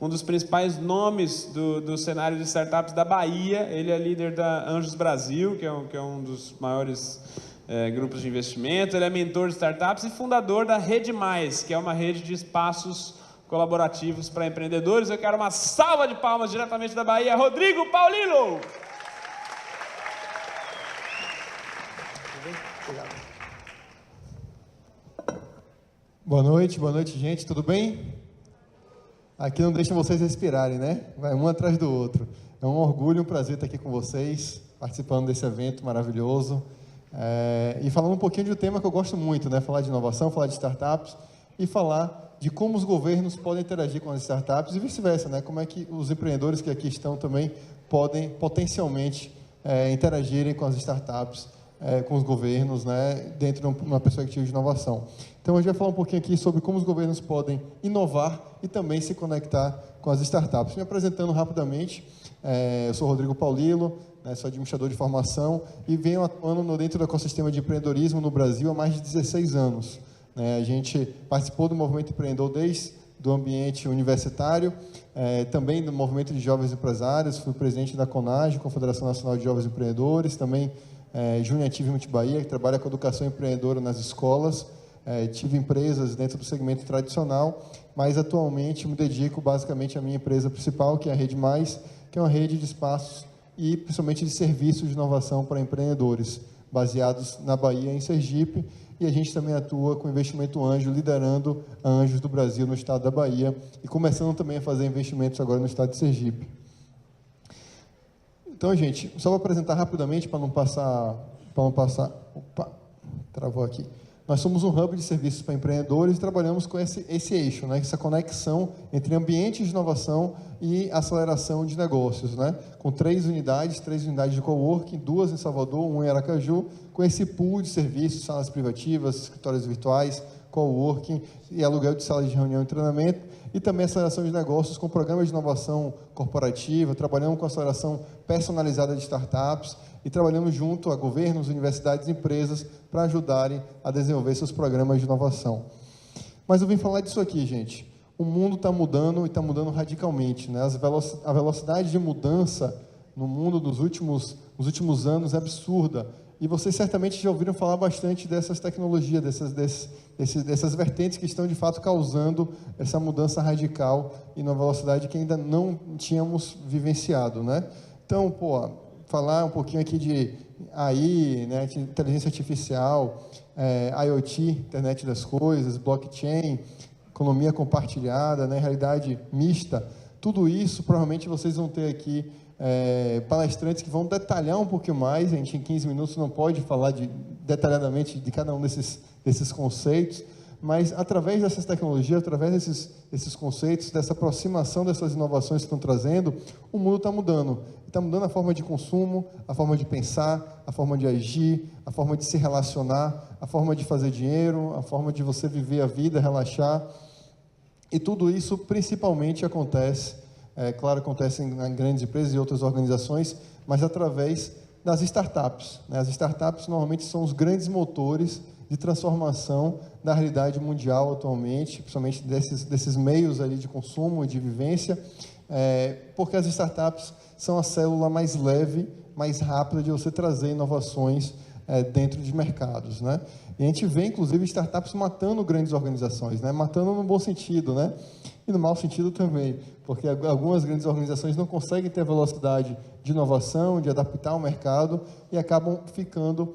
um dos principais nomes do cenário de startups da Bahia. Ele é líder da Anjos Brasil, que é um dos maiores grupos de investimento. Ele é mentor de startups e fundador da Rede Mais, que é uma rede de espaços colaborativos para empreendedores. Eu quero uma salva de palmas diretamente da Bahia, Rodrigo Paulino. Boa noite, gente, tudo bem? Aqui não deixa vocês respirarem, né? Vai um atrás do outro. É um orgulho, um prazer estar aqui com vocês, participando desse evento maravilhoso. E falando um pouquinho de um tema que eu gosto muito, né? Falar de inovação, falar de startups e falar de como os governos podem interagir com as startups e vice-versa, né? Como é que os empreendedores que aqui estão também podem potencialmente interagirem com as startups, com os governos, né? Dentro de uma perspectiva de inovação. Então, a gente vai falar um pouquinho aqui sobre como os governos podem inovar e também se conectar com as startups. Me apresentando rapidamente, eu sou Rodrigo Paulino, sou administrador de formação e venho atuando dentro do ecossistema de empreendedorismo no Brasil há mais de 16 anos. A gente participou do movimento empreendedor desde do ambiente universitário, também do movimento de jovens empresários, fui presidente da CONAGE, Confederação Nacional de Jovens Empreendedores, também Junior Achievement Bahia, que trabalha com educação empreendedora nas escolas. Tive empresas dentro do segmento tradicional, mas atualmente me dedico basicamente à minha empresa principal, que é a Rede Mais, que é uma rede de espaços e principalmente de serviços de inovação para empreendedores, baseados na Bahia, em Sergipe, e a gente também atua com investimento anjo, liderando a Anjos do Brasil no estado da Bahia e começando também a fazer investimentos agora no estado de Sergipe. Então, gente, só vou apresentar rapidamente para não passar... Opa, travou aqui. Nós somos um hub de serviços para empreendedores e trabalhamos com esse eixo, né? Essa conexão entre ambientes de inovação e aceleração de negócios, né? Com três unidades de coworking, 2 em Salvador, 1 em Aracaju, com esse pool de serviços, salas privativas, escritórios virtuais, coworking e aluguel de salas de reunião e treinamento, e também aceleração de negócios com programas de inovação corporativa, trabalhamos com aceleração personalizada de startups, e trabalhamos junto a governos, universidades e empresas para ajudarem a desenvolver seus programas de inovação. Mas eu vim falar disso aqui, gente. O mundo está mudando e está mudando radicalmente, né? A velocidade de mudança no mundo nos últimos anos é absurda. E vocês certamente já ouviram falar bastante dessas tecnologias, dessas vertentes que estão, de fato, causando essa mudança radical e numa velocidade que ainda não tínhamos vivenciado, né? Então, falar um pouquinho aqui de AI, né, de inteligência artificial, IoT, internet das coisas, blockchain, economia compartilhada, né, realidade mista, tudo isso provavelmente vocês vão ter aqui palestrantes que vão detalhar um pouquinho mais. A gente em 15 minutos não pode falar detalhadamente de cada um desses conceitos, mas através dessas tecnologias, através desses conceitos, dessa aproximação dessas inovações que estão trazendo, o mundo está mudando. Está mudando a forma de consumo, a forma de pensar, a forma de agir, a forma de se relacionar, a forma de fazer dinheiro, a forma de você viver a vida, relaxar. E tudo isso principalmente acontece, claro, acontece em grandes empresas e outras organizações, mas através das startups, né? As startups normalmente são os grandes motores de transformação da realidade mundial atualmente, principalmente desses meios ali de consumo e de vivência, porque as startups são a célula mais leve, mais rápida de você trazer inovações dentro de mercados, né? E a gente vê, inclusive, startups matando grandes organizações, né? Matando no bom sentido, né? E no mau sentido também, porque algumas grandes organizações não conseguem ter a velocidade de inovação, de adaptar o mercado e acabam ficando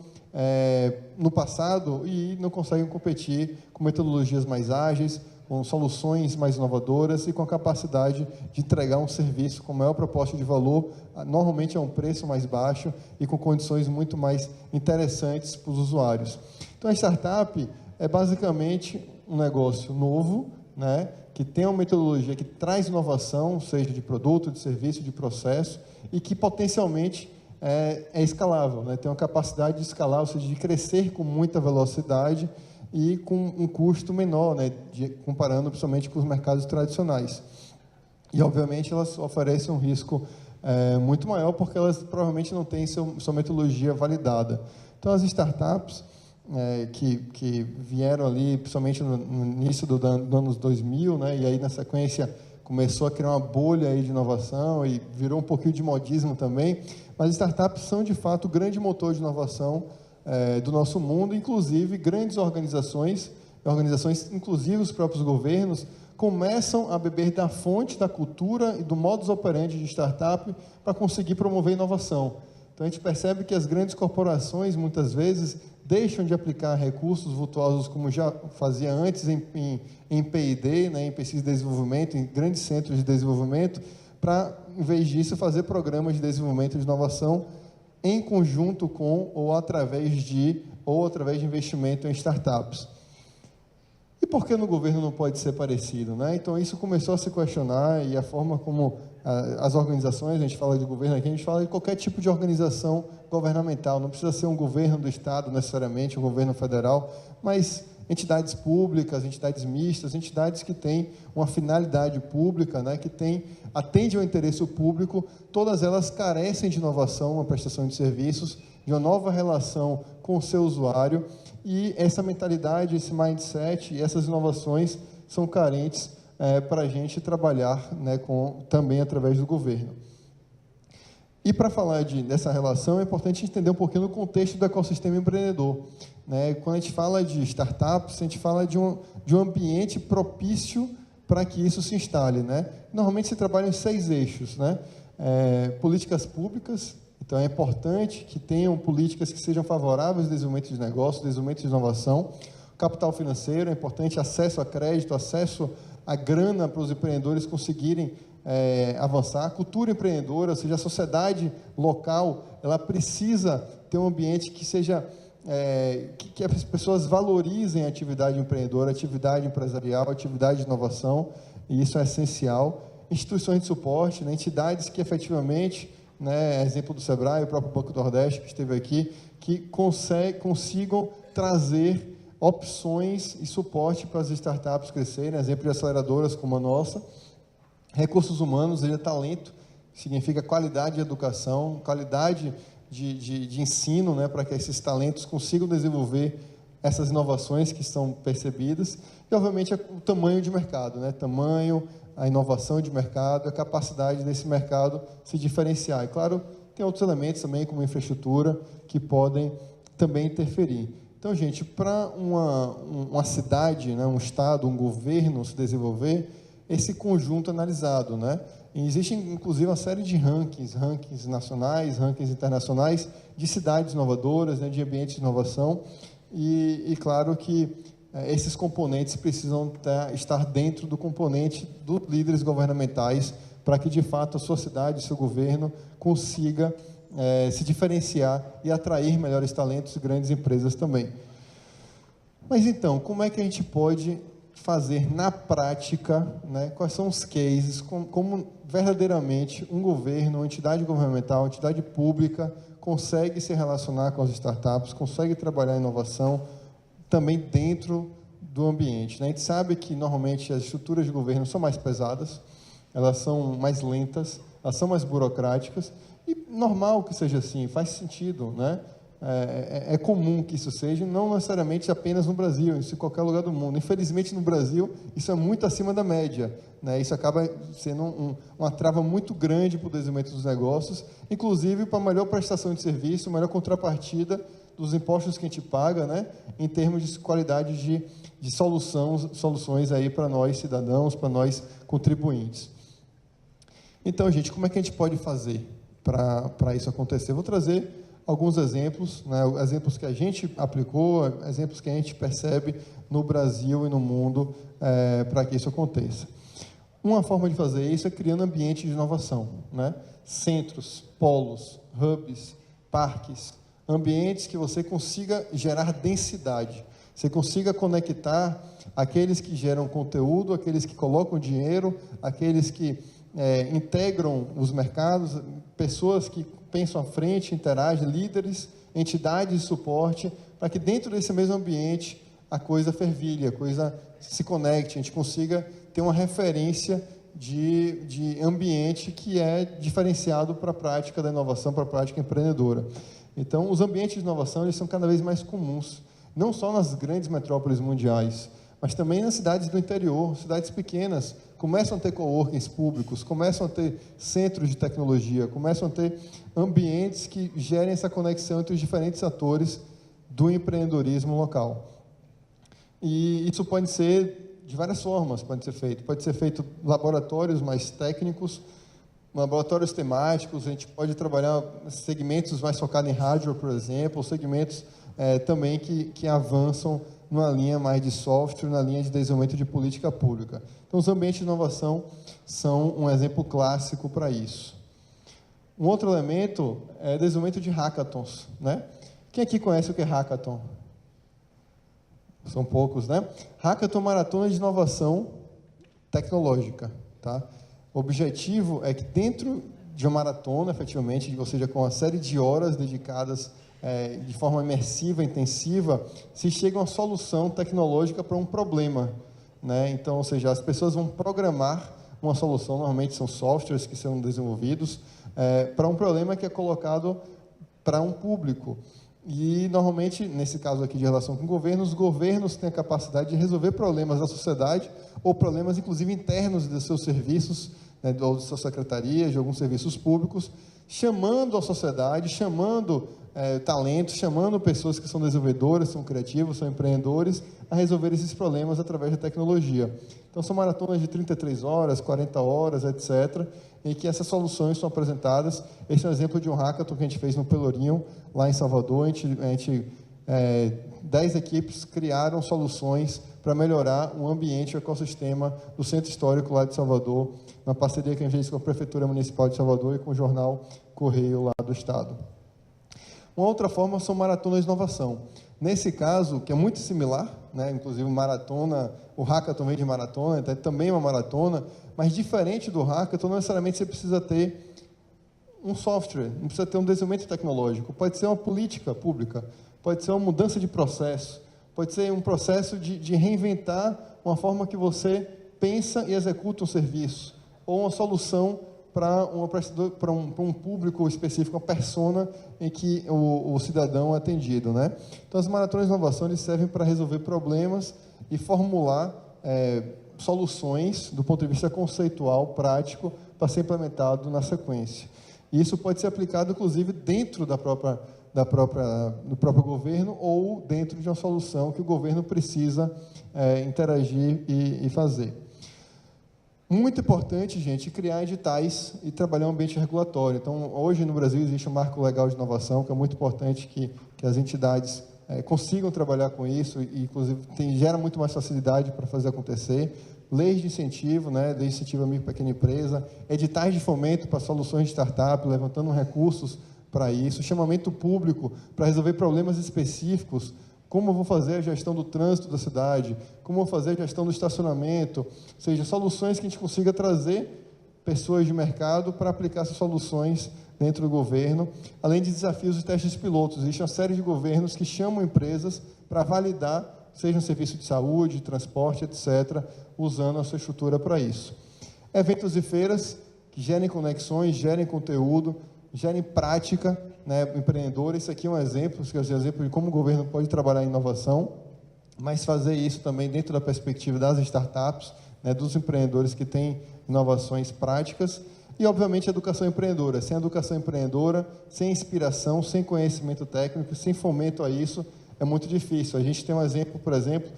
no passado e não conseguem competir com metodologias mais ágeis, com soluções mais inovadoras e com a capacidade de entregar um serviço com maior proposta de valor, normalmente a um preço mais baixo e com condições muito mais interessantes para os usuários. Então, a startup é basicamente um negócio novo, né, que tem uma metodologia que traz inovação, seja de produto, de serviço, de processo, e que potencialmente é escalável, né? Tem uma capacidade de escalar, ou seja, de crescer com muita velocidade e com um custo menor, né? Comparando principalmente com os mercados tradicionais. E, obviamente, elas oferecem um risco muito maior, porque elas provavelmente não têm sua metodologia validada. Então, as startups que vieram ali, principalmente no início do anos 2000, né? E aí, na sequência, começou a criar uma bolha aí de inovação e virou um pouquinho de modismo também, mas startups são, de fato, o grande motor de inovação do nosso mundo, inclusive grandes organizações, inclusive os próprios governos, começam a beber da fonte da cultura e do modus operandi de startup para conseguir promover inovação. Então, a gente percebe que as grandes corporações, muitas vezes, deixam de aplicar recursos vultuosos, como já fazia antes em P&D, né, em pesquisa e desenvolvimento, em grandes centros de desenvolvimento, para, em vez disso, fazer programas de desenvolvimento e de inovação em conjunto com ou através de investimento em startups. E por que no governo não pode ser parecido, né? Então, isso começou a se questionar, e a forma como as organizações, a gente fala de governo aqui, a gente fala de qualquer tipo de organização governamental, não precisa ser um governo do Estado, necessariamente, um governo federal, mas entidades públicas, entidades mistas, entidades que têm uma finalidade pública, né, que atendem ao interesse público, todas elas carecem de inovação, uma prestação de serviços, de uma nova relação com o seu usuário, e essa mentalidade, esse mindset e essas inovações são carentes para a gente trabalhar, né, também através do governo. E para falar dessa relação, é importante entender um pouquinho do contexto do ecossistema empreendedor, né? Quando a gente fala de startups, a gente fala de um ambiente propício para que isso se instale, né? Normalmente se trabalha em 6 eixos, né? Políticas públicas, então é importante que tenham políticas que sejam favoráveis ao desenvolvimento de negócios, desenvolvimento de inovação. Capital financeiro, é importante acesso a crédito, acesso a grana para os empreendedores conseguirem avançar. Cultura empreendedora, ou seja, a sociedade local, ela precisa ter um ambiente que seja que as pessoas valorizem a atividade empreendedora, a atividade empresarial, a atividade de inovação, e isso é essencial. Instituições de suporte, né, entidades que efetivamente, né, exemplo do Sebrae, o próprio Banco do Nordeste que esteve aqui, que consigam trazer opções e suporte para as startups crescerem, exemplo de aceleradoras como a nossa. Recursos humanos, talento, significa qualidade de educação, qualidade de ensino, né, para que esses talentos consigam desenvolver essas inovações que estão percebidas, e, obviamente, o tamanho de mercado, né, a inovação de mercado, a capacidade desse mercado se diferenciar. E, claro, tem outros elementos também, como infraestrutura, que podem também interferir. Então, gente, para uma cidade, né, um estado, um governo se desenvolver, esse conjunto analisado, né? E existe, inclusive, uma série de rankings nacionais, rankings internacionais, de cidades inovadoras, né, de ambientes de inovação, e claro que esses componentes precisam estar dentro do componente dos líderes governamentais, para que, de fato, a sua cidade, o seu governo, consiga se diferenciar e atrair melhores talentos e grandes empresas também. Mas, então, como é que a gente pode fazer na prática, né, quais são os cases, como verdadeiramente um governo, uma entidade governamental, uma entidade pública consegue se relacionar com as startups, consegue trabalhar a inovação também dentro do ambiente, né? A gente sabe que, normalmente, as estruturas de governo são mais pesadas, elas são mais lentas, elas são mais burocráticas, e normal que seja assim, faz sentido, né? É comum que isso seja, não necessariamente apenas no Brasil, isso em qualquer lugar do mundo. Infelizmente, no Brasil, isso é muito acima da média, né? Isso acaba sendo uma trava muito grande para o desenvolvimento dos negócios, inclusive para a melhor prestação de serviço, melhor contrapartida dos impostos que a gente paga, né? Em termos de qualidade de soluções aí para nós cidadãos, para nós contribuintes. Então, gente, como é que a gente pode fazer para isso acontecer? Eu vou trazer alguns exemplos, né, exemplos que a gente aplicou, exemplos que a gente percebe no Brasil e no mundo para que isso aconteça. Uma forma de fazer isso é criando ambientes de inovação, né? Centros, polos, hubs, parques, ambientes que você consiga gerar densidade, você consiga conectar aqueles que geram conteúdo, aqueles que colocam dinheiro, aqueles que integram os mercados, pessoas que pensam à frente, interagem, líderes, entidades de suporte, para que dentro desse mesmo ambiente a coisa fervilhe, a coisa se conecte, a gente consiga ter uma referência de ambiente que é diferenciado para a prática da inovação, para a prática empreendedora. Então, os ambientes de inovação eles são cada vez mais comuns, não só nas grandes metrópoles mundiais, mas também nas cidades do interior, cidades pequenas, começam a ter coworkings públicos, começam a ter centros de tecnologia, começam a ter ambientes que gerem essa conexão entre os diferentes atores do empreendedorismo local. E isso pode ser de várias formas, pode ser feito em laboratórios mais técnicos, laboratórios temáticos, a gente pode trabalhar segmentos mais focados em hardware, por exemplo, segmentos também que avançam numa linha mais de software, na linha de desenvolvimento de política pública. Então, os ambientes de inovação são um exemplo clássico para isso. Um outro elemento é o desenvolvimento de hackathons, né? Quem aqui conhece o que é hackathon? São poucos, né? Hackathon, maratona de inovação tecnológica, tá? O objetivo é que dentro de uma maratona, efetivamente, ou seja, com uma série de horas dedicadas de forma imersiva, intensiva, se chega a uma solução tecnológica para um problema, né? Então, ou seja, as pessoas vão programar uma solução, normalmente são softwares que são desenvolvidos, para um problema que é colocado para um público. E, normalmente, nesse caso aqui de relação com o governo, os governos têm a capacidade de resolver problemas da sociedade ou problemas, inclusive, internos dos seus serviços, né, ou de suas secretarias, de alguns serviços públicos, chamando a sociedade, chamando talentos, chamando pessoas que são desenvolvedoras, são criativos, são empreendedores, a resolver esses problemas através da tecnologia. Então, são maratonas de 33 horas, 40 horas, etc., em que essas soluções são apresentadas. Esse é um exemplo de um hackathon que a gente fez no Pelourinho, lá em Salvador. 10 equipes criaram soluções para melhorar o ambiente, o ecossistema do Centro Histórico lá de Salvador, na parceria que a gente fez com a Prefeitura Municipal de Salvador e com o jornal Correio lá do Estado. Uma outra forma são maratonas de inovação. Nesse caso, que é muito similar, né? Inclusive maratona, o hackathon vem de maratona, então também é uma maratona, mas diferente do hackathon, não necessariamente você precisa ter um software, não precisa ter um desenvolvimento tecnológico, pode ser uma política pública, pode ser uma mudança de processo, pode ser um processo de reinventar uma forma que você pensa e executa um serviço, ou uma solução para um público específico, uma persona em que o cidadão é atendido, né? Então, as maratonas de inovação eles servem para resolver problemas e formular soluções do ponto de vista conceitual, prático, para ser implementado na sequência. E isso pode ser aplicado, inclusive, dentro do próprio governo ou dentro de uma solução que o governo precisa interagir e fazer. Muito importante, gente, criar editais e trabalhar um ambiente regulatório. Então, hoje no Brasil existe um marco legal de inovação, que é muito importante que as entidades consigam trabalhar com isso e, inclusive, gera muito mais facilidade para fazer acontecer. Leis de incentivo, né, lei de incentivo à micro e pequena empresa, editais de fomento para soluções de startup, levantando recursos para isso, chamamento público para resolver problemas específicos. Como eu vou fazer a gestão do trânsito da cidade? Como eu vou fazer a gestão do estacionamento? Ou seja, soluções que a gente consiga trazer pessoas de mercado para aplicar essas soluções dentro do governo, além de desafios e testes pilotos. Existe uma série de governos que chamam empresas para validar, seja um serviço de saúde, transporte, etc., usando a sua estrutura para isso. Eventos e feiras que gerem conexões, gerem conteúdo, gerem prática, né, empreendedor. Esse aqui é um exemplo, de como o governo pode trabalhar em inovação, mas fazer isso também dentro da perspectiva das startups, né, dos empreendedores que têm inovações práticas e, obviamente, a educação empreendedora. Sem educação empreendedora, sem inspiração, sem conhecimento técnico, sem fomento a isso, é muito difícil. A gente tem um exemplo, por exemplo,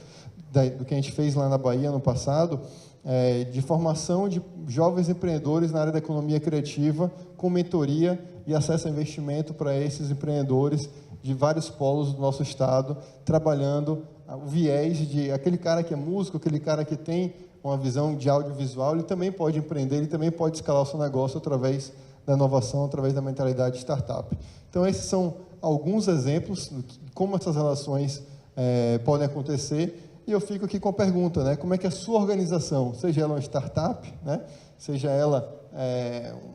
do que a gente fez lá na Bahia no passado, de formação de jovens empreendedores na área da economia criativa, com mentoria e acesso a investimento para esses empreendedores de vários polos do nosso estado, trabalhando o viés de aquele cara que é músico, aquele cara que tem uma visão de audiovisual, ele também pode empreender, ele também pode escalar o seu negócio através da inovação, através da mentalidade de startup. Então, esses são alguns exemplos de como essas relações podem acontecer. E eu fico aqui com a pergunta, né? Como é que a sua organização, seja ela uma startup, né? Seja ela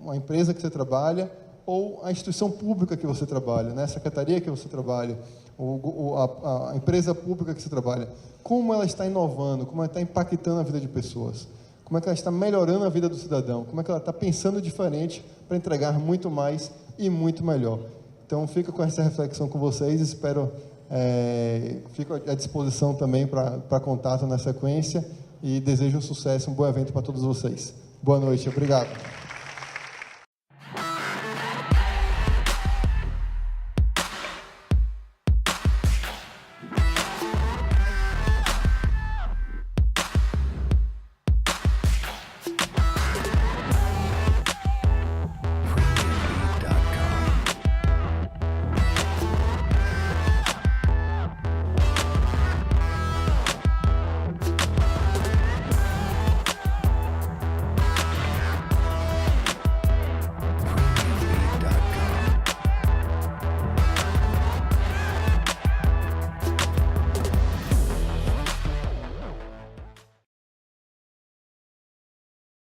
uma empresa que você trabalha, ou a instituição pública que você trabalha, né? A secretaria que você trabalha, a empresa pública que você trabalha, como ela está inovando, como ela está impactando a vida de pessoas, como é que ela está melhorando a vida do cidadão, como é que ela está pensando diferente para entregar muito mais e muito melhor. Então, fica com essa reflexão com vocês, espero Fico à disposição também para contato na sequência e desejo um sucesso, um bom evento para todos vocês. Boa noite, obrigado.